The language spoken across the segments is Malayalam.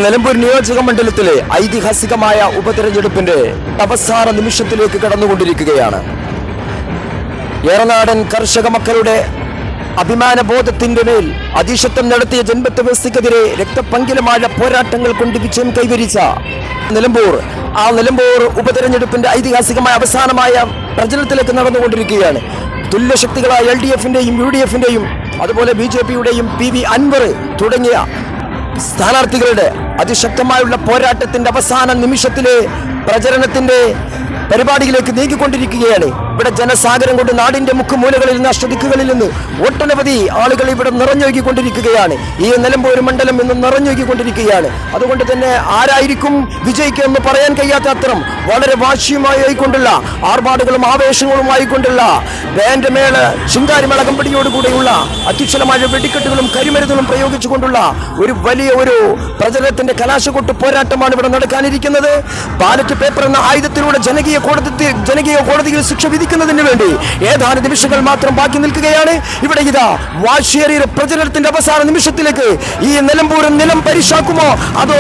നിലമ്പൂർ നിയോജക മണ്ഡലത്തിലെ ഐതിഹാസികമായ ഉപതെരഞ്ഞെടുപ്പിന്റെ അവസാന നിമിഷത്തിലേക്ക് കടന്നുകൊണ്ടിരിക്കുകയാണ്. ഏറനാടൻ കർഷക മക്കളുടെ അഭിമാനബോധത്തിന്റെ മേൽ അധീശത്വം നടത്തിയ ജന്മത്ത് വ്യവസ്ഥയ്ക്കെതിരെ രക്തപങ്കിലമായ പോരാട്ടങ്ങൾ കൊണ്ട് വിജയം കൈവരിച്ച നിലമ്പൂർ ഉപതെരഞ്ഞെടുപ്പിന്റെ ഐതിഹാസികമായ അവസാനമായ പ്രചരണത്തിലേക്ക് നടന്നുകൊണ്ടിരിക്കുകയാണ്. തുല്യശക്തികളായ LDF-ന്റെയും UDF-ന്റെയും അതുപോലെ BJP-യുടെയും PV അൻവർ തുടങ്ങിയ സ്ഥാനാർത്ഥികളുടെ അതിശക്തമായുള്ള പോരാട്ടത്തിന്റെ അവസാന നിമിഷത്തിലെ പ്രചരണത്തിന്റെ പരിപാടിയിലേക്ക് നീങ്ങിക്കൊണ്ടിരിക്കുകയാണ്. ഇവിടെ ജനസാഗരം കൊണ്ട് നാടിന്റെ മുക്കുമൂലകളിൽ നിന്ന് അഷ്ടദിക്കുകളിൽ നിന്ന് ഒട്ടനവധി ആളുകൾ ഇവിടെ നിറഞ്ഞൊഴുകിക്കൊണ്ടിരിക്കുകയാണ്. ഈ നിലമ്പൂർ മണ്ഡലം ഇന്ന് നിറഞ്ഞൊഴുകിക്കൊണ്ടിരിക്കുകയാണ്. അതുകൊണ്ട് തന്നെ ആരായിരിക്കും വിജയിക്കുക എന്ന് പറയാൻ കഴിയാത്ത അത്തരം വളരെ വാശിയുമായിക്കൊണ്ടുള്ള ആർഭാടുകളും ആവേശങ്ങളുമായിക്കൊണ്ടുള്ള ബാൻഡ് മേള ശിങ്കാരിമേള കമ്പടിയോടുകൂടെയുള്ള അത്യുച്ഛലമായ വെടിക്കെട്ടുകളും കരിമരുന്നുകളും പ്രയോഗിച്ചുകൊണ്ടുള്ള ഒരു വലിയ പ്രചരണത്തിന്റെ കലാശക്കൊട്ട് പോരാട്ടമാണ് ഇവിടെ നടക്കാനിരിക്കുന്നത്. ബാലറ്റ് പേപ്പർ എന്ന ആയുധത്തിലൂടെ ജനകീയ കോടതിയിൽ ശിക്ഷ വിധിക്കുന്നതിന് വേണ്ടി ഏതാനും നിമിഷങ്ങൾ മാത്രം ബാക്കി നിൽക്കുകയാണ്. ഇവിടെ ഇതാ വാശിയേറിയ പ്രചരണത്തിന്റെ അവസാന നിമിഷത്തിലേക്ക് ഈ നിലം പരിശാക്കുമോ അതോ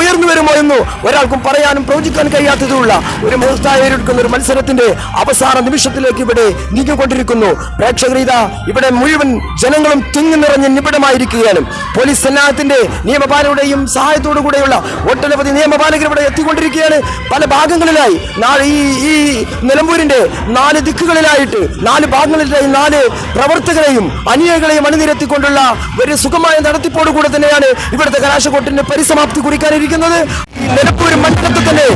ഉയർന്നു വരുമോ എന്ന് ഒരാൾക്കും പറയാനും പ്രവചിക്കാൻ കഴിയാത്തതുള്ള ഒരു മുഹൂർത്തായിരിക്കുന്ന ഒരു മത്സരത്തിന്റെ അവസാന നിമിഷത്തിലേക്ക് ഇവിടെ നീങ്ങിക്കൊണ്ടിരിക്കുന്നു. പ്രേക്ഷകർ ഇതാ ഇവിടെ മുഴുവൻ ജനങ്ങളും തിങ്ങി നിറഞ്ഞ് നിബിഡമായിരിക്കുകയാണ്. പോലീസ് സന്നാഹത്തിന്റെ നിയമപാലകരുടെയും സഹായത്തോടു കൂടെയുള്ള ഒട്ടനവധി നിയമപാലകർ ഇവിടെ എത്തിക്കൊണ്ടിരിക്കുകയാണ്. പല ഭാഗങ്ങളിലായി ഈ നിലമ്പൂരിന്റെ 4 ദിക്കുകളിലായിട്ട് 4 ഭാഗങ്ങളിലായി 4 പ്രവർത്തകരെയും അനുയായികളെയും അണിനിരത്തിക്കൊണ്ടുള്ള ഒരു സുഖമായ നടത്തിപ്പോടുകൂടെ തന്നെയാണ് ഇവിടുത്തെ കലാശക്കൊട്ടിന്റെ പരിസമാപ്തി കുറിക്കാനിരിക്കുന്നത്. നിലമ്പൂർ മണ്ഡലത്തിൽ തന്നെ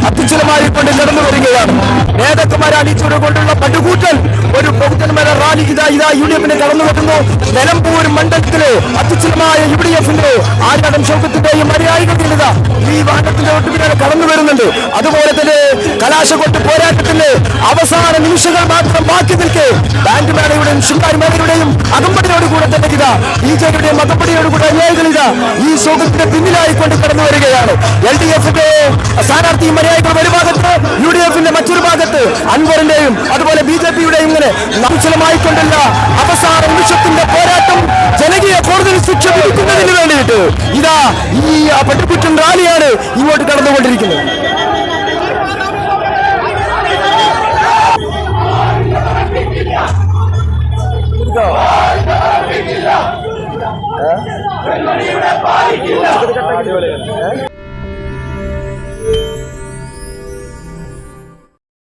അത്യുജ്വലമായി കടന്നു വരികയാണ്. നേതാക്കന്മാരെ അണിച്ചുകൊണ്ടുള്ള പടുകൂട്ടൽ ഒരു ബഹുജനമര റാലി ഇതാ UDF-നെ കടന്നു വരുന്നു. നിലമ്പൂർ മണ്ഡലത്തിലെ അത്യുജ്വലമായ UDF-ന്റെ ആര്യാടൻ ഷൗക്കത്തിന്റെയും അനുയായികൾ ഈ വാഹനത്തിന്റെ ഒട്ടുപിന്നാലെ കടന്നു വരുന്നുണ്ട്. അതുപോലെ തന്നെ കലാശക്കൊട്ട് പോരാട്ടത്തിന്റെ അവസാന നിമിഷങ്ങൾ മാത്രം ബാക്കി നിൽക്കെ ബാൻഡ് മേളയുടെയും ശിങ്കാരിമേളയുടെയും അകമ്പടിയോടുകൂടെ തന്നെ BJP-യുടെയും അകമ്പടിയോടുകൂടെ അനുയായികൾ ഈ ശോകത്തിന്റെ പിന്നിലായിക്കൊണ്ട് കടന്നു വരികയാണ്. LDF-ന്റെ സ്ഥാനാർത്ഥിയും അനുയായികൾ ഒരു ഭാഗത്ത്, UDF-ന്റെ മറ്റൊരു ഭാഗത്ത് അൻവറിന്റെയും അതുപോലെ BJP-യുടെയും ഇങ്ങനെ നംശലമായിക്കൊണ്ടുള്ള അവസാന നിമിഷത്തിന്റെ പോരാട്ടം ജനകീയ കോടതിയിൽ ശിക്ഷ വിധിക്കുന്നതിന് വേണ്ടിയിട്ട് ഈ പട്ടുകുറ്റൻ റാലിയാണ് ഇങ്ങോട്ട് കടന്നുകൊണ്ടിരിക്കുന്നത്.